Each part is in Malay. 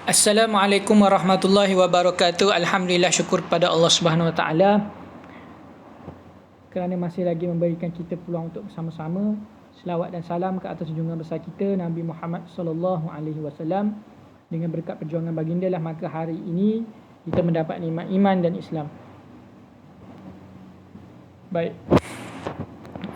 Assalamualaikum warahmatullahi wabarakatuh. Alhamdulillah, syukur kepada Allah Subhanahu Wa Taala kerana masih lagi memberikan kita peluang untuk bersama-sama. Selawat dan salam ke atas junjungan besar kita Nabi Muhammad sallallahu alaihi wasallam. Dengan berkat perjuangan baginda lah maka hari ini kita mendapat nikmat iman dan Islam. Baik.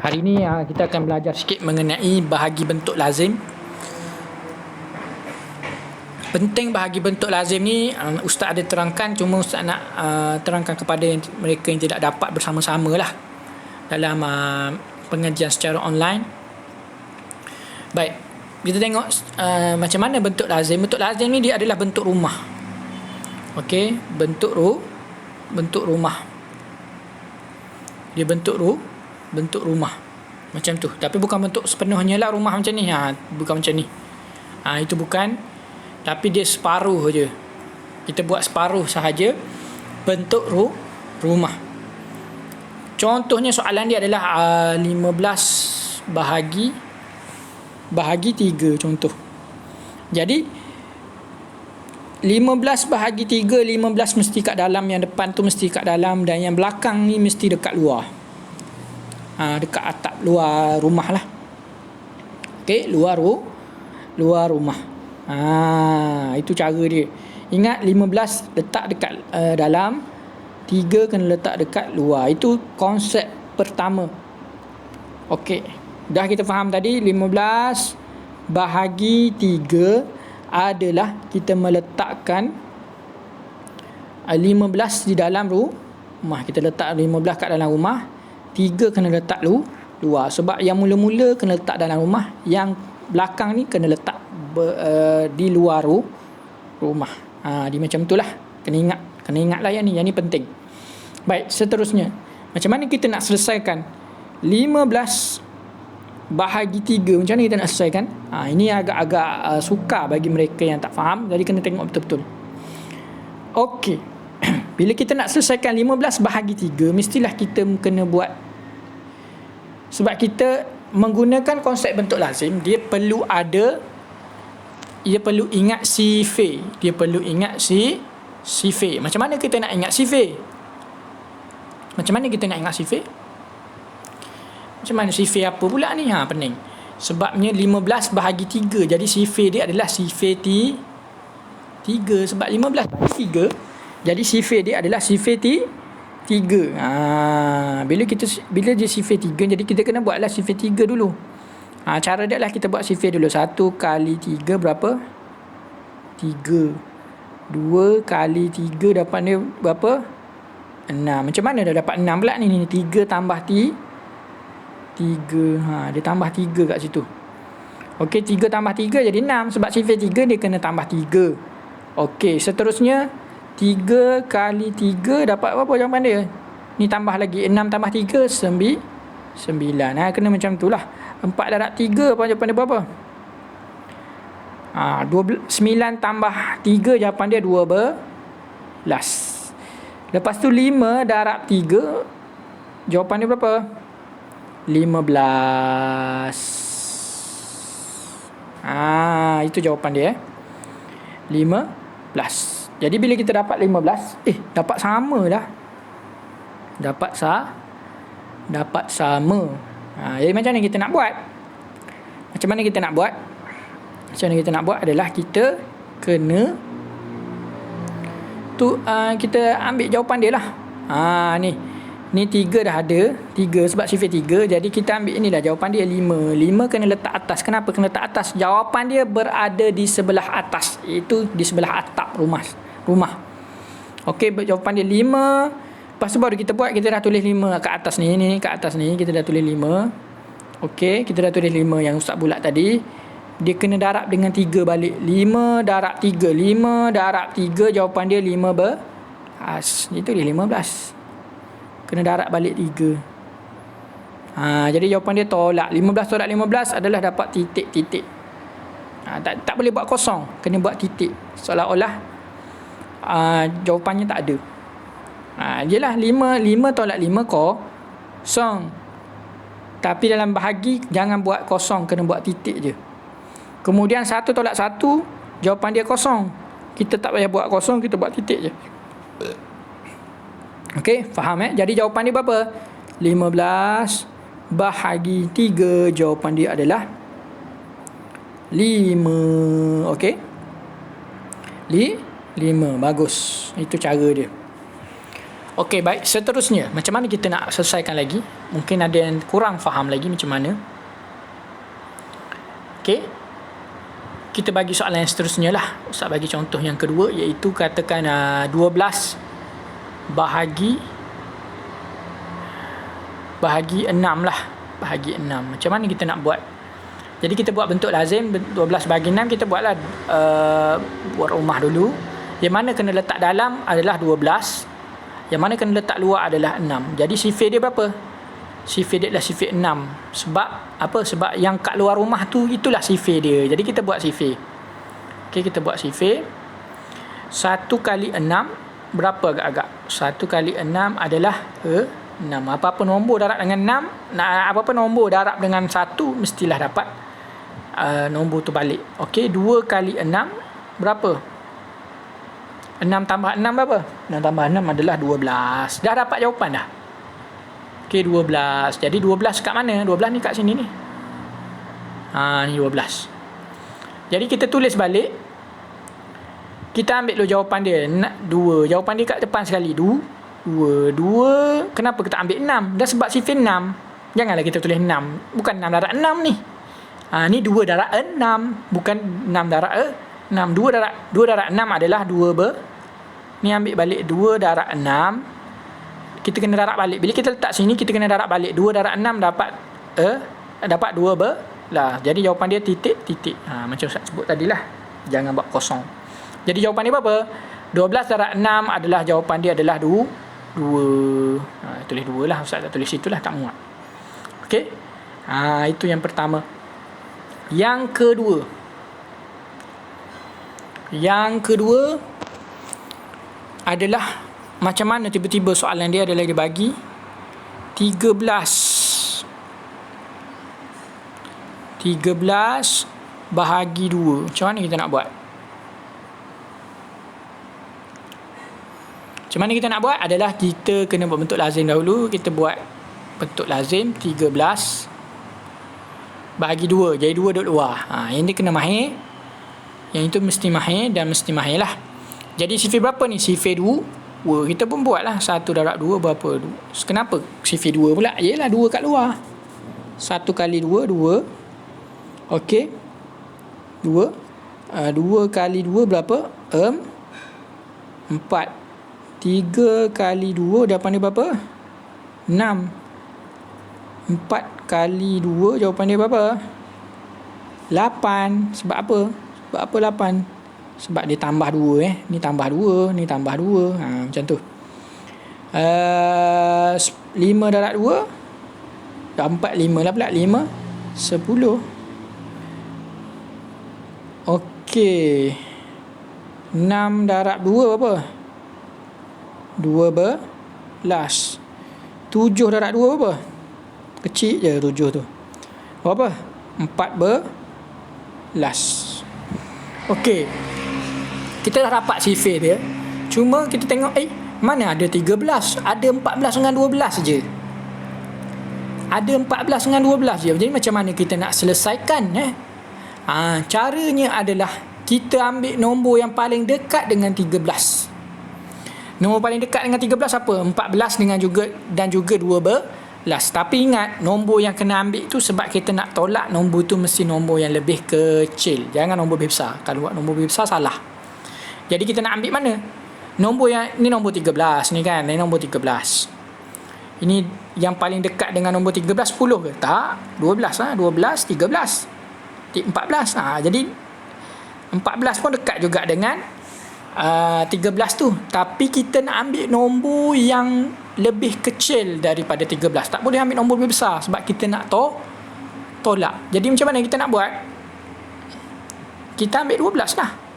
Hari ini kita akan belajar sikit mengenai bahagi bentuk lazim. Penting bahagi bentuk lazim ni Ustaz ada terangkan, cuma Ustaz nak terangkan kepada mereka yang tidak dapat bersama-sama lah dalam pengajian secara online. Baik, kita tengok macam mana bentuk lazim. Bentuk lazim ni dia adalah bentuk rumah. Okey, bentuk rumah. Dia bentuk rumah macam tu. Tapi bukan bentuk sepenuhnya lah rumah macam ni. Bukan macam ni. Itu bukan. Tapi dia separuh je. Kita buat separuh sahaja bentuk rumah. Contohnya soalan dia adalah 15 bahagi 3 contoh. Jadi 15 bahagi 3, 15 mesti kat dalam, yang depan tu mesti kat dalam, dan yang belakang ni mesti dekat luar. Dekat atap luar rumah lah. Okey, luar rumah. Itu cara dia. Ingat 15 letak dekat dalam, 3 kena letak dekat luar. Itu konsep pertama. Okey, dah kita faham tadi 15 bahagi 3 adalah kita meletakkan 15 di dalam rumah. Kita letak 15 kat dalam rumah, 3 kena letak luar. Sebab yang mula-mula kena letak dalam rumah, yang belakang ni kena letak di luar rumah. Dia macam itulah. Kena ingat lah yang ni penting. Baik, seterusnya macam mana kita nak selesaikan 15 bahagi 3? Macam mana kita nak selesaikan? Ini agak-agak sukar bagi mereka yang tak faham. Jadi kena tengok betul-betul. Okey. Bila kita nak selesaikan 15 bahagi 3, mestilah kita kena buat. Sebab kita menggunakan konsep bentuk lazim, dia perlu ingat sifir. Macam mana kita nak ingat sifir? Macam mana sifir apa pula ni? Pening. Sebabnya 15 bahagi 3. Jadi sifir dia adalah sifir 3. Sebab 15 bahagi 3, jadi sifir dia adalah sifir 3. Bila dia sifir 3, jadi kita kena buatlah sifir 3 dulu. Cara dia lah kita buat sifir dulu. 1 kali 3 berapa? 3. 2 kali 3 dapat dia berapa? 6. Macam mana dah dapat 6 pula ni? 3 tambah 3. Dia tambah 3 kat situ. Okey, 3 tambah 3 jadi 6. Sebab sifir 3 dia kena tambah 3. Okey, seterusnya 3 kali 3 dapat berapa jawapan dia? Ni tambah lagi 6 tambah 3 9. Kena macam tu lah. 4 darab 3 apa jawapan dia berapa? 9 tambah 3 jawapan dia 12. Lepas tu 5 darab 3 jawapan dia berapa? 15. Itu jawapan dia. 15. Jadi bila kita dapat 15, dapat sama dah. Dapat sama. Jadi macam mana kita nak buat? Macam mana kita nak buat adalah kita kena kita ambil jawapan dia lah. Ni 3 dah ada. 3 sebab sifir 3. Jadi kita ambil inilah jawapan dia 5. 5 kena letak atas. Kenapa kena letak atas? Jawapan dia berada di sebelah atas. Itu di sebelah atap rumah. Okey, jawapan dia 5. Lepas tu baru kita buat. Kita dah tulis 5 kat atas ni. Kat atas ni kita dah tulis 5. Okey, kita dah tulis 5 yang Ustaz bulat tadi. Dia kena darab dengan 3 balik. 5 darab 3. 5 darab 3 jawapan dia 15. Itu dia 15. Kena darab balik 3. Jadi jawapan dia tolak. 15 tolak 15 adalah dapat titik. Tak boleh buat kosong. Kena buat titik. Seolah-olah jawapannya tak ada. Jelah 5 tolak 5 kosong. Tapi dalam bahagi jangan buat kosong, kena buat titik je. Kemudian 1 tolak 1 jawapan dia kosong. Kita tak payah buat kosong, kita buat titik je. Okey, faham Jadi jawapan dia berapa? 15 bahagi 3. Jawapan dia adalah 5. Okey, 5. Bagus. Itu cara dia. Okey, baik. Seterusnya, macam mana kita nak selesaikan lagi? Mungkin ada yang kurang faham lagi macam mana. Okey, kita bagi soalan yang seterusnya lah. Ustaz bagi contoh yang kedua, iaitu katakan 12 bahagi 6 lah. Bahagi 6. Macam mana kita nak buat? Jadi kita buat bentuk lazim. 12 bahagi 6 kita buatlah buat rumah dulu. Yang mana kena letak dalam adalah 12. Yang mana kena letak luar adalah 6. Jadi sifir dia berapa? Sifir dia adalah sifir 6. Sebab apa? Sebab yang kat luar rumah tu, itulah sifir dia. Jadi kita buat sifir. Okey, kita buat sifir. 1 kali 6 berapa agak-agak? 1 kali 6 adalah 6. Apa-apa nombor darab dengan 6, apa-apa nombor darab dengan 1, mestilah dapat nombor tu balik. Okey, 2 kali 6 berapa? 6 tambah 6 berapa? 6 tambah 6 adalah 12. Dah dapat jawapan dah. Okey, 12. Jadi 12 kat mana? 12 ni kat sini ni. Ni 12. Jadi kita tulis balik. Kita ambil dulu jawapan dia. 2. Jawapan dia kat depan sekali. 2. Kenapa kita ambil 6? Dah sebab sifir 6. Janganlah kita tulis 6. Bukan 6 darab 6 ni. Ni 2 darab 6. Bukan 6 darab 6. 2 darab 6 adalah 2 ni ambil balik 2 darab 6. Kita kena darab balik. Bila kita letak sini, kita kena darab balik. 2 darab 6 dapat 2 lah. Jadi jawapan dia titik. Macam Ustaz sebut tadilah. Jangan buat kosong. Jadi jawapan dia berapa? 12 darab 6 adalah jawapan dia adalah 2. Tulis 2 lah. Ustaz tak tulis situlah, tak muat. Okey. Itu yang pertama. Yang kedua adalah macam mana tiba-tiba soalan dia adalah dia bagi 13 bahagi 2. Macam mana kita nak buat? Macam mana kita nak buat? Adalah kita kena buat bentuk lazim dahulu. Kita buat bentuk lazim 13 bahagi 2. Jadi 2 duduk luar. Yang ni kena mahir. Yang itu mesti mahir dan mesti mahir lah. Jadi sifir berapa ni? Sifir 2. Kita pun buat lah. 1 darab 2 berapa? Kenapa sifir 2 pula? Yelah 2 kat luar. 1 kali 2, 2. Okey. 2. 2 kali 2 berapa? 4. 3 kali 2 jawapan dia berapa? 6. 4 kali 2 jawapan dia berapa? 8. Sebab apa? Sebab apa 8? Sebab dia tambah 2 Ni tambah 2, ni tambah 2. Macam tu. 5 darab 2 4, 5 lah pula. 5 10. Okey. 6 darab 2 berapa? 12. 7 darab 2 berapa? Kecil je 7 tu. Berapa? 14. Okey. Kita dah dapat sifir dia. Cuma kita tengok mana ada 13? Ada 14 dengan 12 je. Ada 14 dengan 12 je. Jadi macam mana kita nak selesaikan? Caranya adalah kita ambil nombor yang paling dekat dengan 13. Nombor paling dekat dengan 13 apa? 14 dengan juga 12. Tapi ingat, nombor yang kena ambil tu sebab kita nak tolak nombor tu mesti nombor yang lebih kecil. Jangan nombor lebih besar. Kalau buat nombor lebih besar salah. Jadi kita nak ambil mana? Nombor yang ni nombor 13 ni kan. Ni nombor 13. Ini yang paling dekat dengan nombor 13 10 ke? Tak. 12 lah. 12 13. 14. Jadi 14 pun dekat juga dengan 13 tu. Tapi kita nak ambil nombor yang lebih kecil daripada 13. Tak boleh ambil nombor lebih besar sebab kita nak tolak. Jadi macam mana kita nak buat? Kita ambil 12 lah.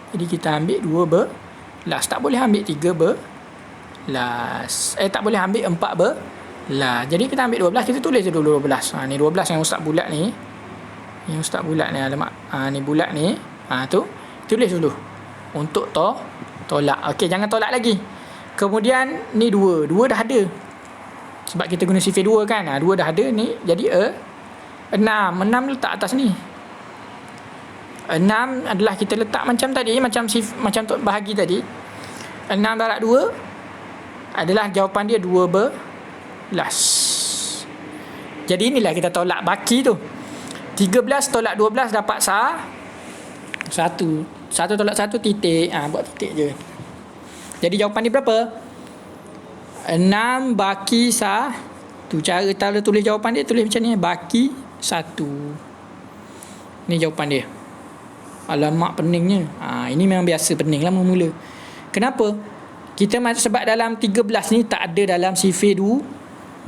Jadi kita ambil 12. Tak boleh ambil 13. Tak boleh ambil 14. Jadi kita ambil 12. Kita tulis je dulu 12. Ni 12 yang ustaz bulat ni. Alamak. Ni bulat ni. Tu tulis dulu. untuk tolak. Okey, jangan tolak lagi. Kemudian ni 2 dah ada. Sebab kita guna sifir 2 kan. 2 dah ada ni. Jadi 6 letak atas ni. 6 adalah kita letak macam tadi, macam bahagi tadi. 6 darab 2 adalah jawapan dia 12. Jadi inilah kita tolak baki tu. 13 tolak 12 dapat 1 tolak 1 titik. Buat titik je. Jadi jawapan dia berapa? 6 baki 1. Cara kita tulis jawapan dia, tulis macam ni, baki 1. Ni jawapan dia. Alamak, peningnya. Ini memang biasa pening lah mula-mula. Kenapa? Sebab dalam 13 ni tak ada dalam sifir 2.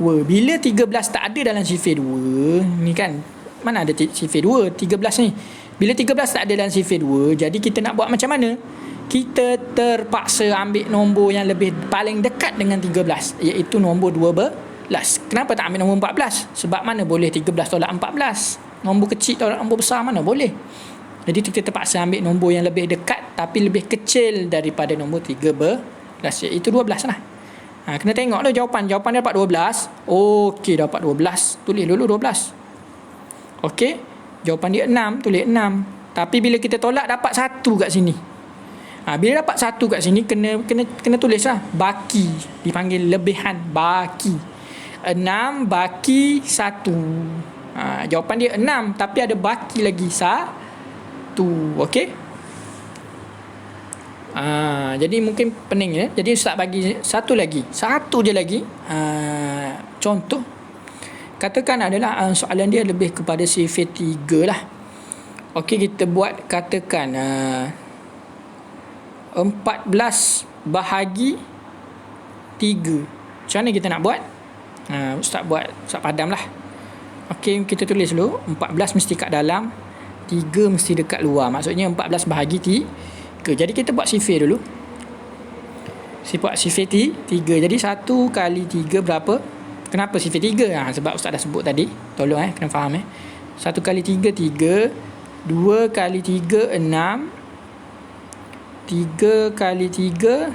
Bila 13 tak ada dalam sifir 2 ni kan, mana ada sifir 2 13 ni. Bila 13 tak ada dalam sifir 2, jadi kita nak buat macam mana? Kita terpaksa ambil nombor yang paling dekat dengan 13, iaitu nombor 12. Kenapa tak ambil nombor 14? Sebab mana boleh 13 tolak 14? Nombor kecil tolak nombor besar mana boleh? Jadi kita terpaksa ambil nombor yang lebih dekat tapi lebih kecil daripada nombor 13, iaitu 12 lah. Kena tengok lah jawapan dia dapat 12. Okey, dapat 12. Tulis dulu 12. Okey, jawapan dia 6, tulis 6. Tapi bila kita tolak dapat 1 kat sini. Bila dapat 1 kat sini kena tulis lah. Baki, dipanggil lebihan, baki. 6 baki 1. Jawapan dia 6 tapi ada baki lagi 1. Okey. Jadi mungkin pening ya. Jadi Ustaz bagi satu je lagi. Contoh, katakan adalah soalan dia lebih kepada sifir 3 lah. Okey, kita buat katakan 14 bahagi 3. Macam mana kita nak buat? Ustaz padam lah. Okey, kita tulis dulu. 14 mesti kat dalam, 3 mesti dekat luar. Maksudnya 14 bahagi 3. Jadi kita buat sifir dulu. Buat sifir 3. Jadi 1 kali 3 berapa? Kenapa sifir 3? Sebab Ustaz dah sebut tadi. Tolong kena faham 1 kali 3 3. 2 kali 3 6. 3 kali 3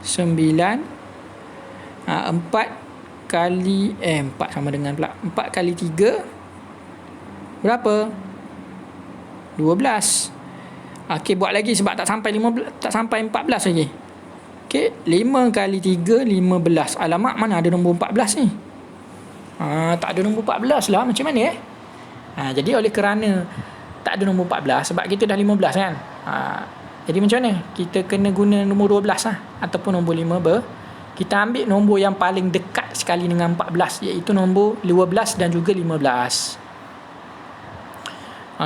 9. 4 kali 4 sama dengan pula 4 kali 3 berapa? 12. Okey, buat lagi sebab tak sampai 14 lagi. Okey, 5 kali 3 15. Alamak, mana ada nombor 14 ni? Tak ada nombor 14 lah. Macam mana jadi oleh kerana tak ada nombor 14, sebab kita dah 15 kan. Jadi macam mana? Kita kena guna nombor 12 lah, ataupun nombor 5 kita ambil nombor yang paling dekat sekali dengan 14, iaitu nombor 12 dan juga 15.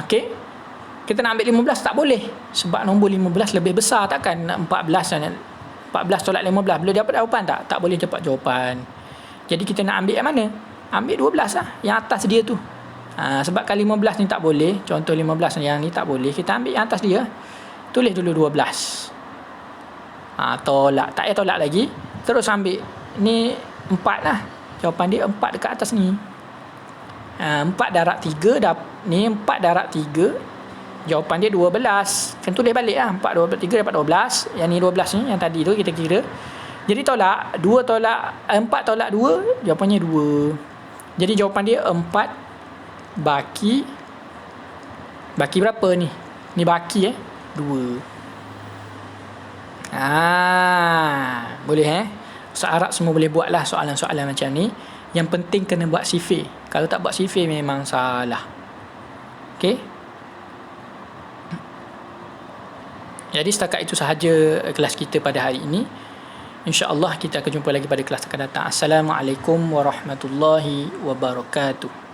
Okey. Kita nak ambil 15 tak boleh, sebab nombor 15 lebih besar. Takkan 14 tolak 15 boleh dapat jawapan? Tak boleh dapat jawapan. Jadi kita nak ambil yang mana? Ambil 12 lah, yang atas dia tu. Sebab kali 15 ni tak boleh, contoh 15 yang ni tak boleh, kita ambil yang atas dia. Tulis dulu 12. Tolak, tak payah tolak lagi. Terus ambil ni 4 lah. Jawapan dia 4 dekat atas ni. 4 darab 3 ni 4 darab 3. Jawapan dia 12. Kan tulis balik lah. 4 darab 3 dapat 12. Yang ni 12 ni, yang tadi tu kita kira. Jadi tolak 4 tolak 2, jawapannya 2. Jadi jawapan dia 4 baki berapa ni? Ni baki 2. Boleh Ustaz harap semua boleh buat lah soalan-soalan macam ni. Yang penting kena buat sifir. Kalau tak buat sifir memang salah. Okey. Jadi setakat itu sahaja kelas kita pada hari ini. InsyaAllah kita akan jumpa lagi pada kelas akan datang. Assalamualaikum warahmatullahi wabarakatuh.